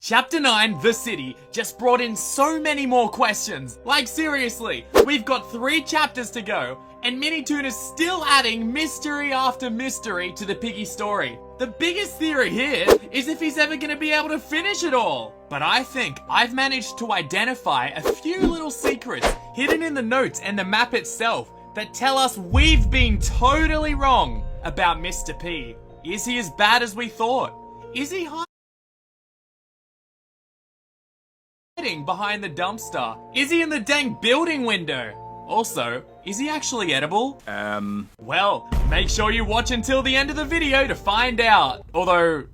Chapter 9, The City, just brought in so many more questions. Like seriously, we've got 3 chapters to go, and Minitoon is still adding mystery after mystery to the Piggy story. The biggest theory here is if he's ever gonna be able to finish it all. But I think I've managed to identify a few little secrets hidden in the notes and the map itself that tell us we've been totally wrong about Mr. P. Is he as bad as we thought? Is he hiding behind the dumpster? Is he in the dang building window? Also, is he actually edible? Well, make sure you watch until the end of the video to find out. Although,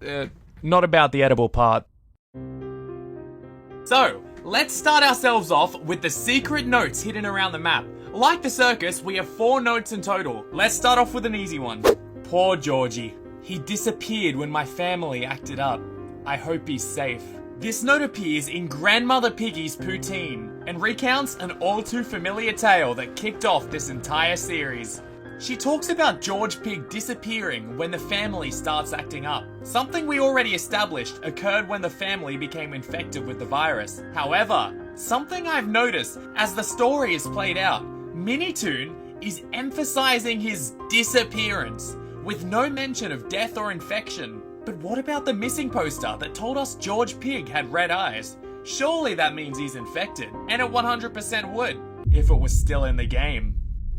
not about the edible part. So, let's start ourselves off with the secret notes hidden around the map. Like the circus, we have 4 notes in total. Let's start off with an easy one. Poor Georgie. He disappeared when my family acted up. I hope he's safe. This note appears in Grandmother Piggy's poutine and recounts an all too familiar tale that kicked off this entire series. She talks about George Pig disappearing when the family starts acting up. Something we already established occurred when the family became infected with the virus. However, something I've noticed as the story is played out, Minitoon is emphasizing his disappearance with no mention of death or infection. But what about the missing poster that told us George Pig had red eyes? Surely that means he's infected, and it 100% would, if it was still in the game.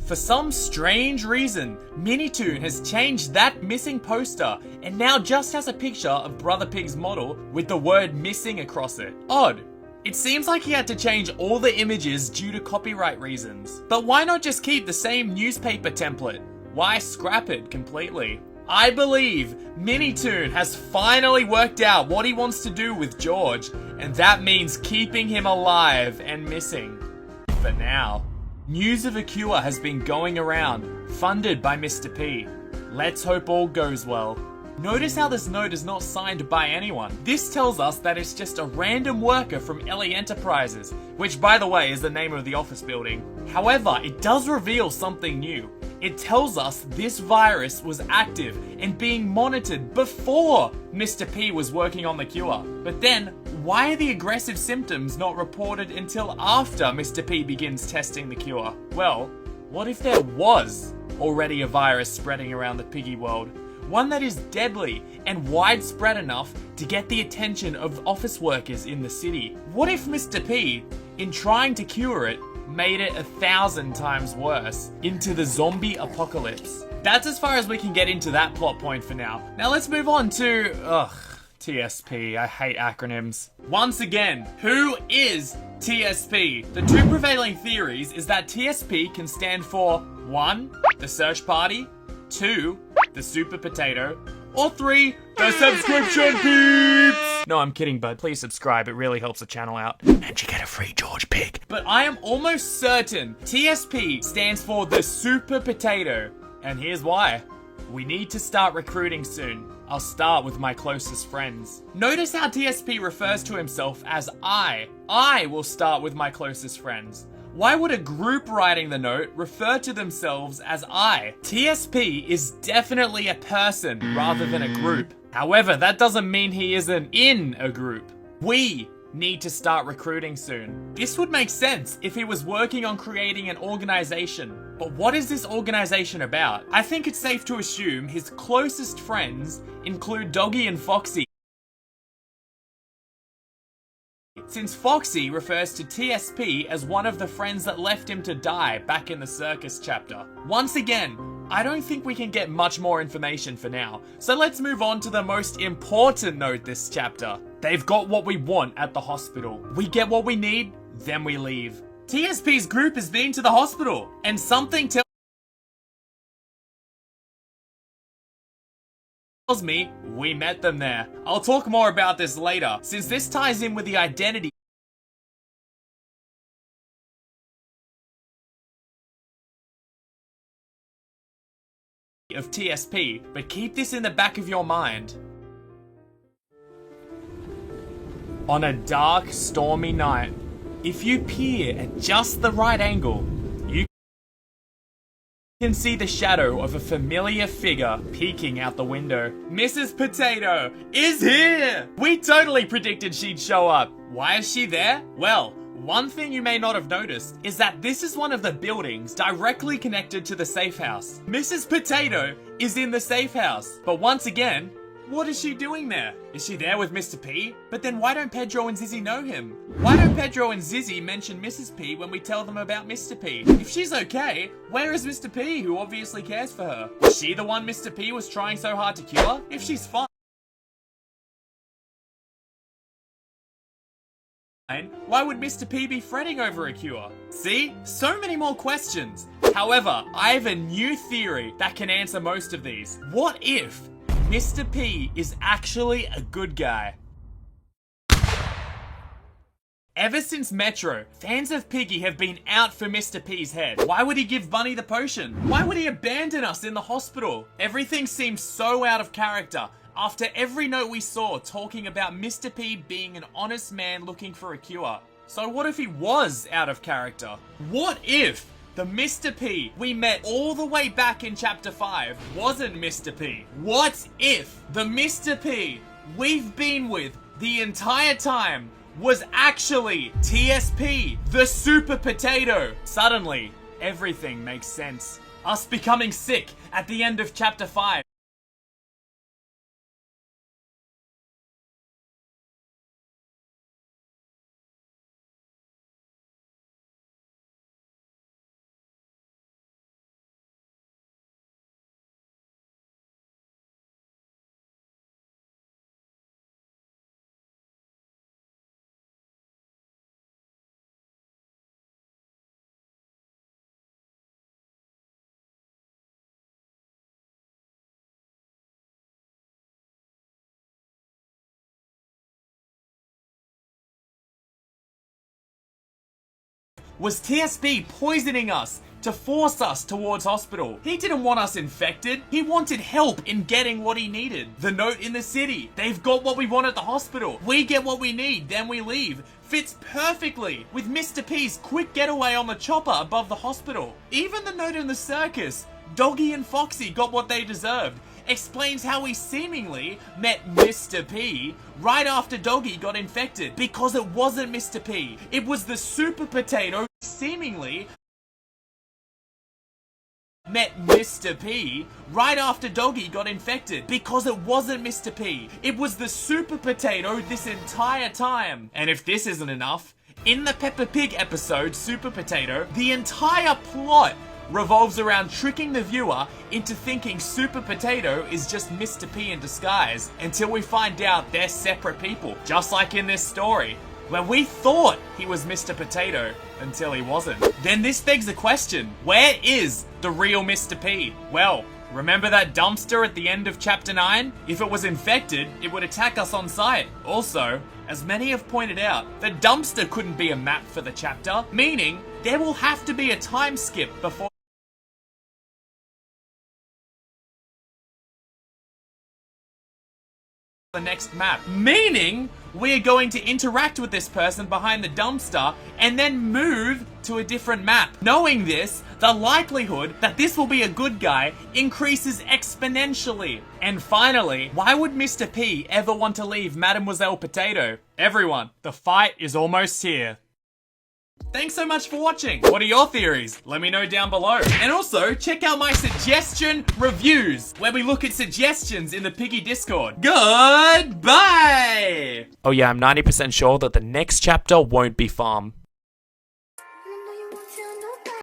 For some strange reason, Minitoon has changed that missing poster and now just has a picture of Brother Pig's model with the word missing across it. Odd. It seems like he had to change all the images due to copyright reasons. But why not just keep the same newspaper template? Why scrap it completely? I believe Minitoon has finally worked out what he wants to do with George, and that means keeping him alive and missing. For now. News of a cure has been going around, funded by Mr. P. Let's hope all goes well. Notice how this note is not signed by anyone. This tells us that it's just a random worker from Ellie Enterprises, which by the way is the name of the office building. However, it does reveal something new. It tells us this virus was active and being monitored before Mr. P was working on the cure. But then, why are the aggressive symptoms not reported until after Mr. P begins testing the cure? Well, what if there was already a virus spreading around the piggy world? One that is deadly and widespread enough to get the attention of office workers in the city. What if Mr. P, in trying to cure it, made it 1,000 times worse into the zombie apocalypse? That's as far as we can get into that plot point for now. Now let's move on to, TSP. I hate acronyms. Once again, who is TSP? The 2 prevailing theories is that TSP can stand for 1. The search party, 2. The super potato, or 3. The subscription peeps! No, I'm kidding, bud. Please subscribe. It really helps the channel out. And you get a free George Pig. But I am almost certain TSP stands for the super potato. And here's why. We need to start recruiting soon. I'll start with my closest friends. Notice how TSP refers to himself as I. I will start with my closest friends. Why would a group writing the note refer to themselves as I? TSP is definitely a person rather than a group. However, that doesn't mean he isn't in a group. We need to start recruiting soon. This would make sense if he was working on creating an organization. But what is this organization about? I think it's safe to assume his closest friends include Doggy and Foxy, since Foxy refers to TSP as one of the friends that left him to die back in the circus chapter. Once again, I don't think we can get much more information for now, so let's move on to the most important note this chapter. They've got what we want at the hospital. We get what we need, then we leave. TSP's group has been to the hospital, and something tells me we met them there. I'll talk more about this later, since this ties in with the identity of TSP, but keep this in the back of your mind. On a dark, stormy night, if you peer at just the right angle, you can see the shadow of a familiar figure peeking out the window. Mrs. Potato is here! We totally predicted she'd show up. Why is she there? Well, one thing you may not have noticed is that this is one of the buildings directly connected to the safe house. Mrs. Potato is in the safe house. But once again, what is she doing there? Is she there with Mr. P? But then why don't Pedro and Zizzy know him? Why don't Pedro and Zizzy mention Mrs. P when we tell them about Mr. P? If she's okay, where is Mr. P, who obviously cares for her? Was she the one Mr. P was trying so hard to cure? If she's fine, why would Mr. P be fretting over a cure? See? So many more questions. However, I have a new theory that can answer most of these. What if Mr. P is actually a good guy? Ever since Metro, fans of Piggy have been out for Mr. P's head. Why would he give Bunny the potion? Why would he abandon us in the hospital? Everything seems so out of character after every note we saw talking about Mr. P being an honest man looking for a cure. So what if he was out of character? What if the Mr. P we met all the way back in Chapter 5 wasn't Mr. P? What if the Mr. P we've been with the entire time was actually TSP, the Super Potato? Suddenly, everything makes sense. Us becoming sick at the end of Chapter 5. Was TSP poisoning us to force us towards hospital? He didn't want us infected. He wanted help in getting what he needed. The note in the city. They've got what we want at the hospital. We get what we need, then we leave. Fits perfectly with Mr. P's quick getaway on the chopper above the hospital. Even the note in the circus. Doggy and Foxy got what they deserved. Explains how we seemingly met Mr. P right after Doggy got infected. Because it wasn't Mr. P. It was the Super Potato seemingly met Mr. P right after Doggy got infected. Because it wasn't Mr. P. It was the Super Potato this entire time. And if this isn't enough, in the Peppa Pig episode Super Potato, the entire plot revolves around tricking the viewer into thinking Super Potato is just Mr. P in disguise until we find out they're separate people. Just like in this story, where we thought he was Mr. Potato until he wasn't. Then this begs the question, where is the real Mr. P? Well, remember that dumpster at the end of Chapter 9? If it was infected, it would attack us on sight. Also, as many have pointed out, the dumpster couldn't be a map for the chapter, meaning there will have to be a time skip before the next map, meaning we're going to interact with this person behind the dumpster and then move to a different map. Knowing this, the likelihood that this will be a good guy increases exponentially. And finally, why would Mr. P ever want to leave Mademoiselle Potato? Everyone, the fight is almost here. Thanks so much for watching. What are your theories? Let me know down below. And also, check out my suggestion reviews, where we look at suggestions in the Piggy Discord. Goodbye! Oh yeah, I'm 90% sure that the next chapter won't be farm.